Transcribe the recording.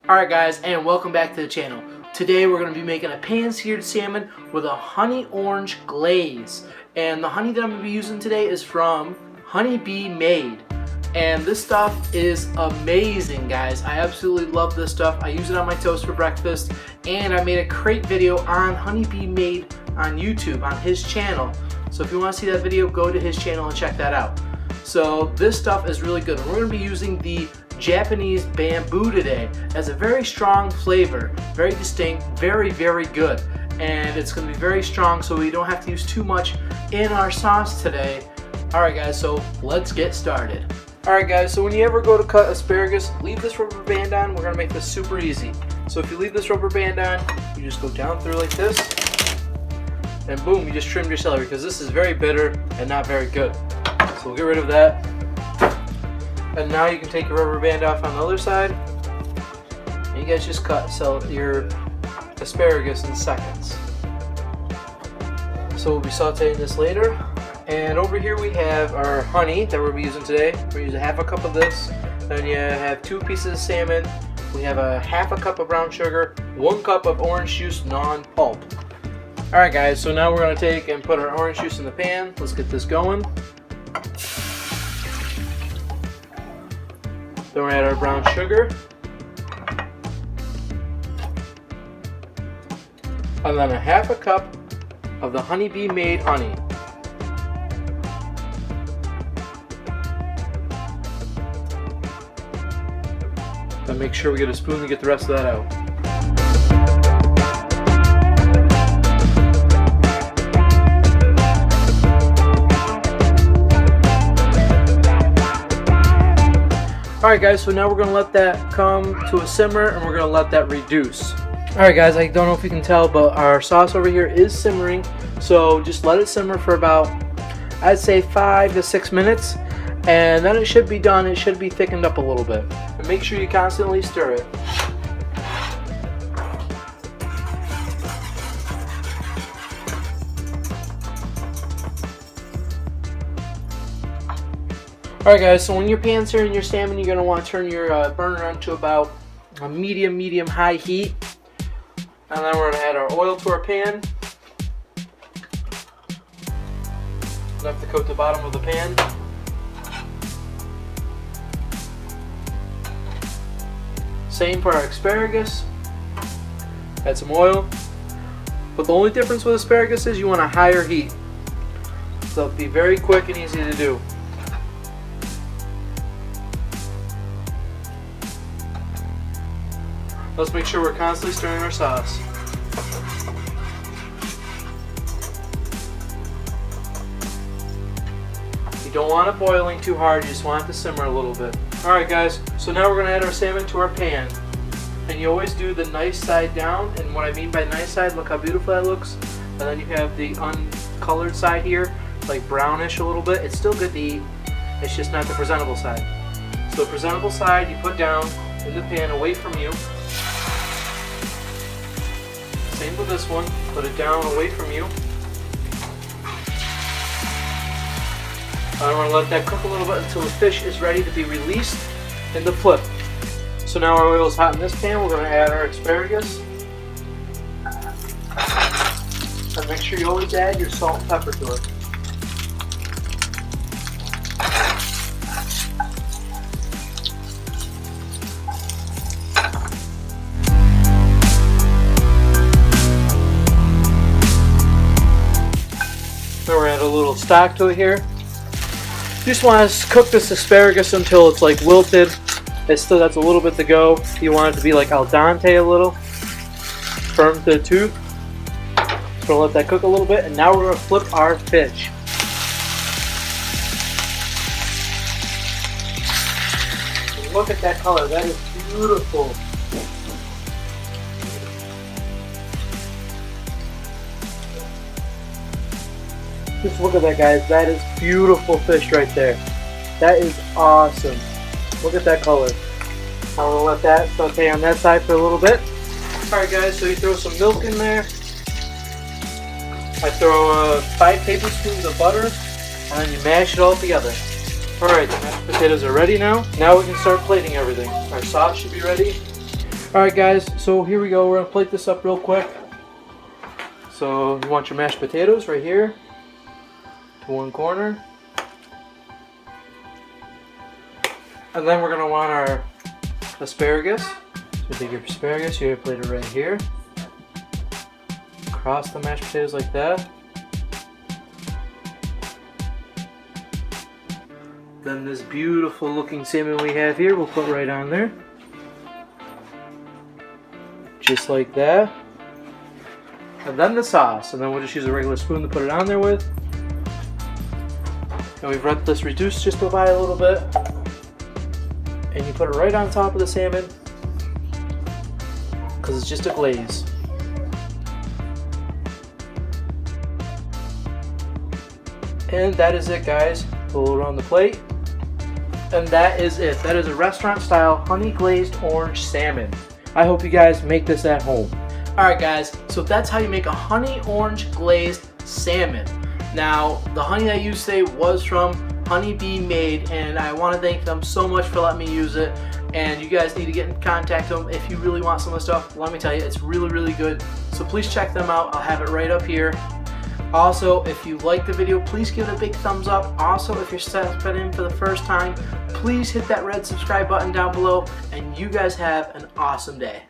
Alright guys, and welcome back to the channel. Today we're going to be making a pan-seared salmon with a honey orange glaze. And the honey that I'm going to be using today is from Honey Bee Made. And this stuff is amazing, guys. I absolutely love this stuff. I use it on my toast for breakfast. And I made a crate video on Honey Bee Made on YouTube, on his channel. So if you want to see that video, go to his channel and check that out. So this stuff is really good. We're going to be using the Japanese bamboo today. It has a very strong flavor, very distinct, very good, and it's going to be very strong, so we don't have to use too much in our sauce today. Alright guys, so let's get started. Alright guys, so when you ever go to cut asparagus, leave this rubber band on. We're going to make this super easy. So if you leave this rubber band on, you just go down through like this, and boom, you just trimmed your celery, because this is very bitter and not very good. So we'll get rid of that. And now you can take your rubber band off on the other side. And you guys just cut your asparagus in seconds. So we'll be sauteing this later. And over here we have our honey that we'll be using today. We're going to use a half a cup of this. Then you have 2 pieces of salmon. We have a half a cup of brown sugar, 1 cup of orange juice non-pulp. Alright guys, so now we're going to take and put our orange juice in the pan. Let's get this going. Then we're going to add our brown sugar. And then a half a cup of the Honey Bee Made honey. Then make sure we get a spoon to get the rest of that out. Alright guys, so now we're going to let that come to a simmer and we're going to let that reduce. Alright guys, I don't know if you can tell, but our sauce over here is simmering. So just let it simmer for about, I'd say 5 to 6 minutes. And then it should be done. It should be thickened up a little bit. And make sure you constantly stir it. Alright guys, so when you're pan-searing your salmon, you're going to want to turn your burner on to about a medium-high heat. And then we're going to add our oil to our pan. Enough to coat the bottom of the pan. Same for our asparagus. Add some oil. But the only difference with asparagus is you want a higher heat. So it'll be very quick and easy to do. Let's make sure we're constantly stirring our sauce. You don't want it boiling too hard, you just want it to simmer a little bit. Alright guys, so now we're going to add our salmon to our pan. And you always do the nice side down, and what I mean by nice side, look how beautiful that looks. And then you have the uncolored side here, like brownish a little bit. It's still good to eat, it's just not the presentable side. So the presentable side you put down in the pan away from you. Same with this one, put it down away from you. I'm going to let that cook a little bit until the fish is ready to be released in the flip. So now our oil is hot in this pan, we're going to add our asparagus. And make sure you always add your salt and pepper to it. So we're going to add a little stock to it here. You just want to cook this asparagus until it's like wilted. It still has a little bit to go. You want it to be like al dente a little. Firm to the tooth. So we'll let that cook a little bit, and now we're going to flip our fish. Look at that color, that is beautiful. Just look at that, guys. That is beautiful fish right there. That is awesome. Look at that color. I'm going to let that saute on that side for a little bit. Alright guys, so you throw some milk in there. I throw 5 tablespoons of butter, and then you mash it all together. Alright, the mashed potatoes are ready now. Now we can start plating everything. Our sauce should be ready. Alright guys, so here we go. We're going to plate this up real quick. So you want your mashed potatoes right here to one corner. And then we're going to want our asparagus. So take your asparagus, you're going to plate it right here. Cross the mashed potatoes like that. Then this beautiful looking salmon we have here, we'll put right on there. Just like that. And then the sauce, and then we'll just use a regular spoon to put it on there with. And we've let this reduce just by a little bit. And you put it right on top of the salmon, because it's just a glaze. And that is it, guys. Pull it on the plate. And that is it. That is a restaurant style honey glazed orange salmon. I hope you guys make this at home. Alright guys, so that's how you make a honey orange glazed salmon. Now, the honey I used today was from Honey Bee Made, and I want to thank them so much for letting me use it. And you guys need to get in contact with them if you really want some of the stuff. Let me tell you, it's really, really good. So please check them out. I'll have it right up here. Also, if you like the video, please give it a big thumbs up. Also, if you're stepping in for the first time, please hit that red subscribe button down below, and you guys have an awesome day.